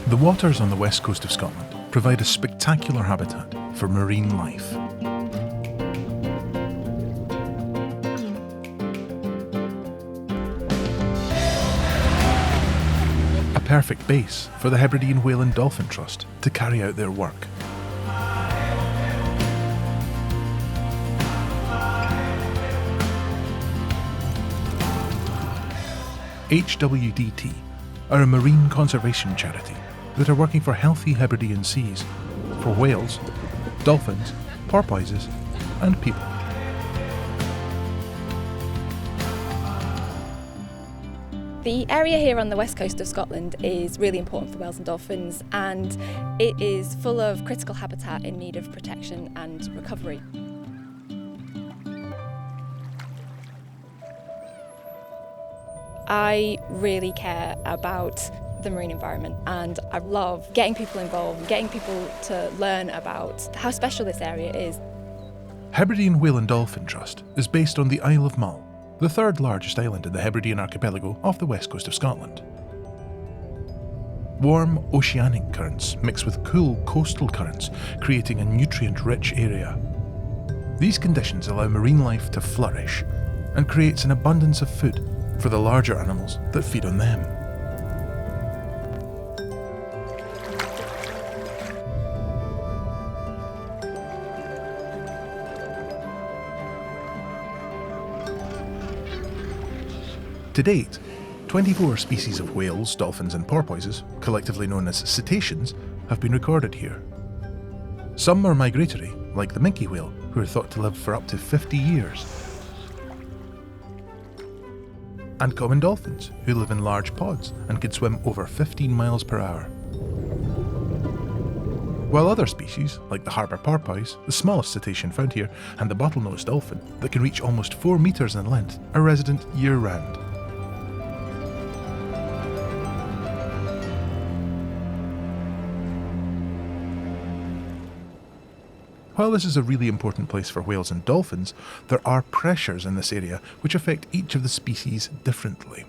The waters on the west coast of Scotland provide a spectacular habitat for marine life. A perfect base for the Hebridean Whale and Dolphin Trust to carry out their work. HWDT are a marine conservation charity that are working for healthy Hebridean seas, for whales, dolphins, porpoises and people. The area here on the west coast of Scotland is really important for whales and dolphins, and it is full of critical habitat in need of protection and recovery. I really care about the marine environment, and I love getting people involved, getting people to learn about how special this area is. Hebridean Whale and Dolphin Trust is based on the Isle of Mull, the third largest island in the Hebridean archipelago off the west coast of Scotland. Warm oceanic currents mix with cool coastal currents, creating a nutrient-rich area. These conditions allow marine life to flourish and creates an abundance of food for the larger animals that feed on them. To date, 24 species of whales, dolphins and porpoises, collectively known as cetaceans, have been recorded here. Some are migratory, like the minke whale, who are thought to live for up to 50 years. And common dolphins, who live in large pods and can swim over 15 miles per hour. While other species, like the harbour porpoise, the smallest cetacean found here, and the bottlenose dolphin, that can reach almost 4 metres in length, are resident year-round. While this is a really important place for whales and dolphins, there are pressures in this area which affect each of the species differently.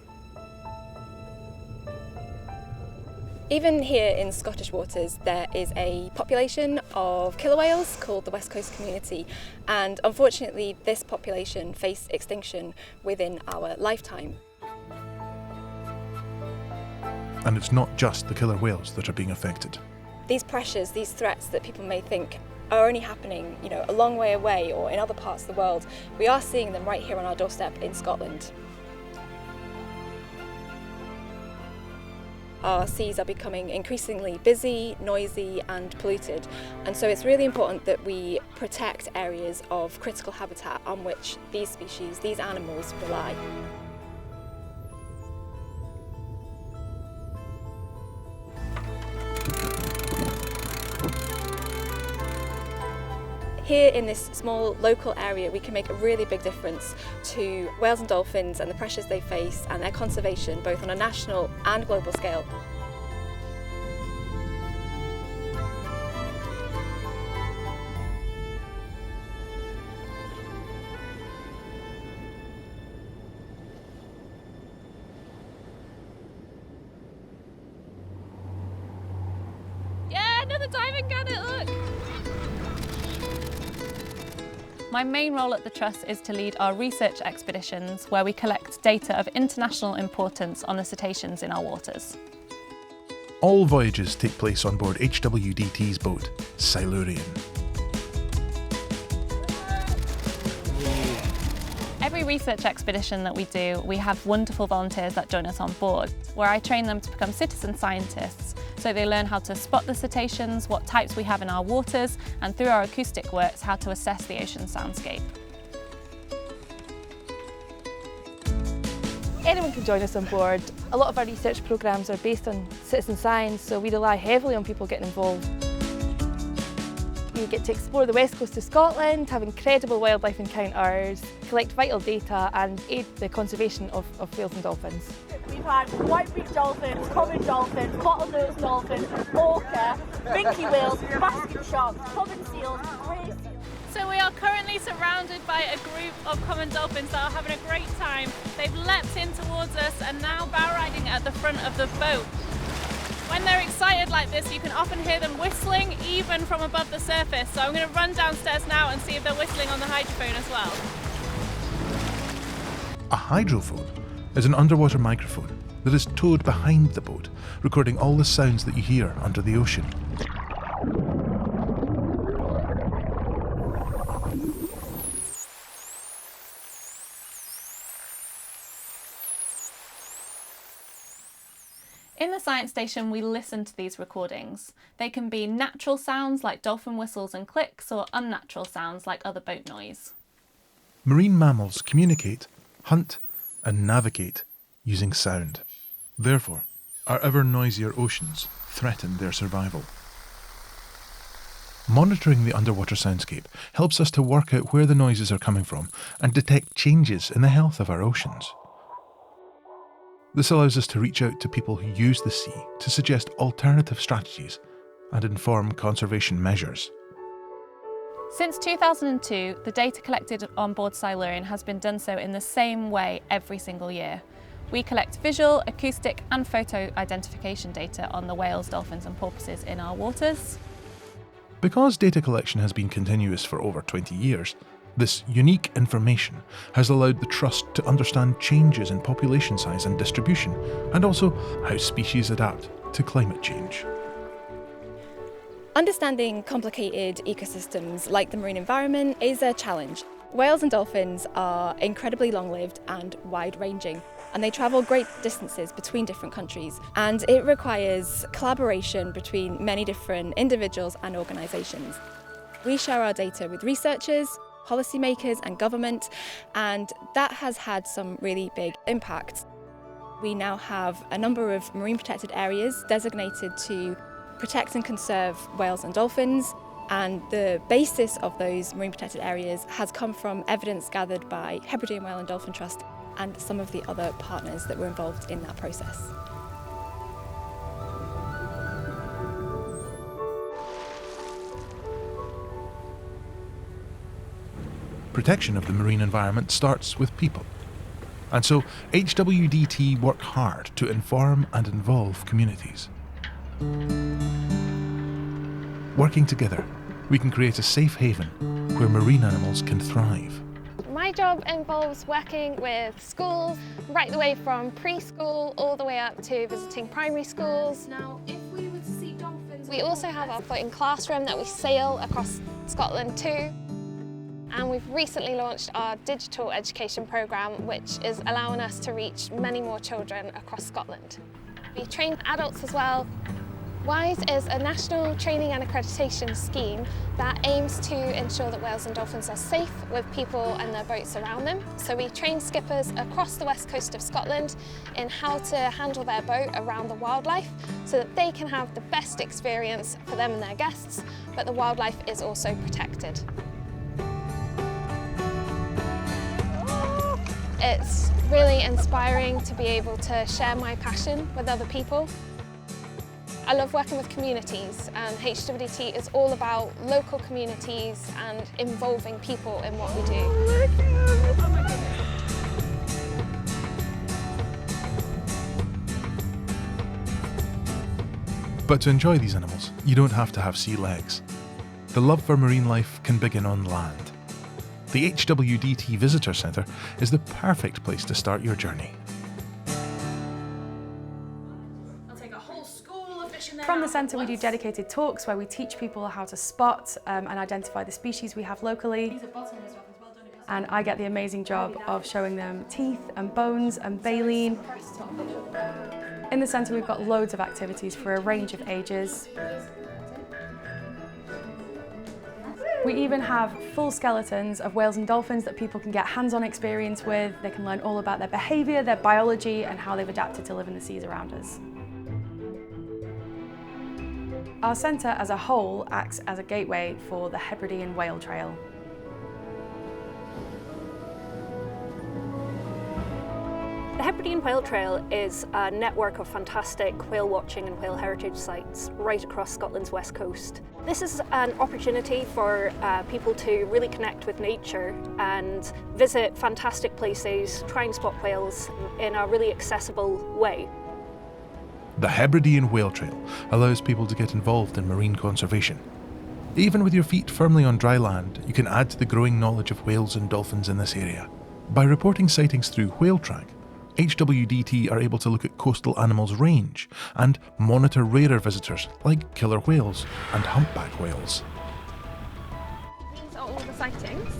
Even here in Scottish waters, there is a population of killer whales called the West Coast Community, and unfortunately this population faced extinction within our lifetime. And it's not just the killer whales that are being affected. These pressures, these threats that people may think are only happening, a long way away or in other parts of the world, we are seeing them right here on our doorstep in Scotland. Our seas are becoming increasingly busy, noisy and polluted, and so it's really important that we protect areas of critical habitat on which these species, these animals rely. Here in this small local area, we can make a really big difference to whales and dolphins and the pressures they face and their conservation, both on a national and global scale. Yeah, another diving gannet, look! My main role at the Trust is to lead our research expeditions where we collect data of international importance on the cetaceans in our waters. All voyages take place on board HWDT's boat, Silurian. Every research expedition that we do, we have wonderful volunteers that join us on board, where I train them to become citizen scientists, so they learn how to spot the cetaceans, what types we have in our waters, and through our acoustic works, how to assess the ocean soundscape. Anyone can join us on board. A lot of our research programmes are based on citizen science, so we rely heavily on people getting involved. We get to explore the west coast of Scotland, have incredible wildlife encounters, collect vital data and aid the conservation of whales and dolphins. We've had white-beaked dolphins, common dolphins, bottlenose dolphins, orca, minke whales, basket sharks, common seals, grey seals. So we are currently surrounded by a group of common dolphins that are having a great time. They've leapt in towards us and now bow riding at the front of the boat. When they're excited like this, you can often hear them whistling even from above the surface. So I'm going to run downstairs now and see if they're whistling on the hydrophone as well. A hydrophone is an underwater microphone that is towed behind the boat, recording all the sounds that you hear under the ocean. In the science station, we listen to these recordings. They can be natural sounds like dolphin whistles and clicks, or unnatural sounds like other boat noise. Marine mammals communicate, hunt, and navigate using sound. Therefore, our ever noisier oceans threaten their survival. Monitoring the underwater soundscape helps us to work out where the noises are coming from and detect changes in the health of our oceans. This allows us to reach out to people who use the sea to suggest alternative strategies and inform conservation measures. Since 2002, the data collected on board Silurian has been done so in the same way every single year. We collect visual, acoustic and photo identification data on the whales, dolphins and porpoises in our waters. Because data collection has been continuous for over 20 years, this unique information has allowed the Trust to understand changes in population size and distribution, and also how species adapt to climate change. Understanding complicated ecosystems like the marine environment is a challenge. Whales and dolphins are incredibly long-lived and wide-ranging, and they travel great distances between different countries, and it requires collaboration between many different individuals and organisations. We share our data with researchers, policymakers and government, and that has had some really big impacts. We now have a number of marine protected areas designated to protect and conserve whales and dolphins, and the basis of those marine protected areas has come from evidence gathered by Hebridean Whale and Dolphin Trust and some of the other partners that were involved in that process. Protection of the marine environment starts with people. And so HWDT work hard to inform and involve communities. Working together, we can create a safe haven where marine animals can thrive. My job involves working with schools, right the way from preschool all the way up to visiting primary schools. Now, if we were to see dolphins... We also have our floating classroom that we sail across Scotland too. And we've recently launched our digital education programme, which is allowing us to reach many more children across Scotland. We train adults as well. WISE is a national training and accreditation scheme that aims to ensure that whales and dolphins are safe with people and their boats around them. So we train skippers across the west coast of Scotland in how to handle their boat around the wildlife so that they can have the best experience for them and their guests, but the wildlife is also protected. It's really inspiring to be able to share my passion with other people. I love working with communities, and HWDT is all about local communities and involving people in what we do. But to enjoy these animals, you don't have to have sea legs. The love for marine life can begin on land. The HWDT Visitor Centre is the perfect place to start your journey. From the centre we do dedicated talks where we teach people how to spot and identify the species we have locally. And I get the amazing job of showing them teeth and bones and baleen. In the centre we've got loads of activities for a range of ages. We even have full skeletons of whales and dolphins that people can get hands-on experience with. They can learn all about their behaviour, their biology and how they've adapted to live in the seas around us. Our centre as a whole acts as a gateway for the Hebridean Whale Trail. The Hebridean Whale Trail is a network of fantastic whale watching and whale heritage sites right across Scotland's west coast. This is an opportunity for people to really connect with nature and visit fantastic places, try and spot whales in a really accessible way. The Hebridean Whale Trail allows people to get involved in marine conservation. Even with your feet firmly on dry land, you can add to the growing knowledge of whales and dolphins in this area. By reporting sightings through Whale Track, HWDT are able to look at coastal animals' range and monitor rarer visitors like killer whales and humpback whales. These are all the sightings.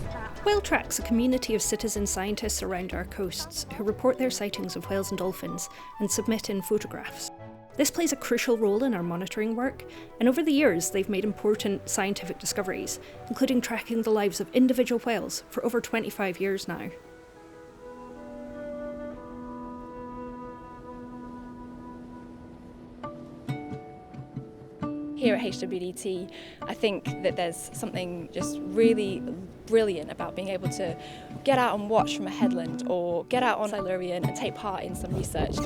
Whale Track's a community of citizen scientists around our coasts who report their sightings of whales and dolphins and submit in photographs. This plays a crucial role in our monitoring work, and over the years they've made important scientific discoveries, including tracking the lives of individual whales for over 25 years now. Here at HWDT, I think that there's something just really brilliant about being able to get out and watch from a headland or get out on Silurian and take part in some research.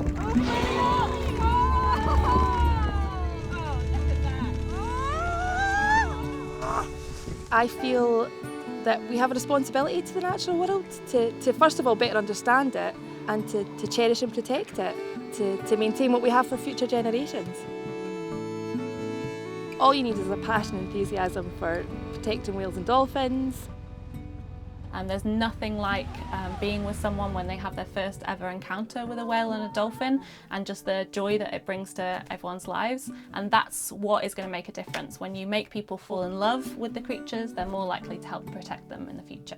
I feel that we have a responsibility to the natural world to first of all better understand it and to cherish and protect it, to maintain what we have for future generations. All you need is a passion and enthusiasm for protecting whales and dolphins. And there's nothing like being with someone when they have their first ever encounter with a whale and a dolphin, and just the joy that it brings to everyone's lives. And that's what is going to make a difference. When you make people fall in love with the creatures, they're more likely to help protect them in the future.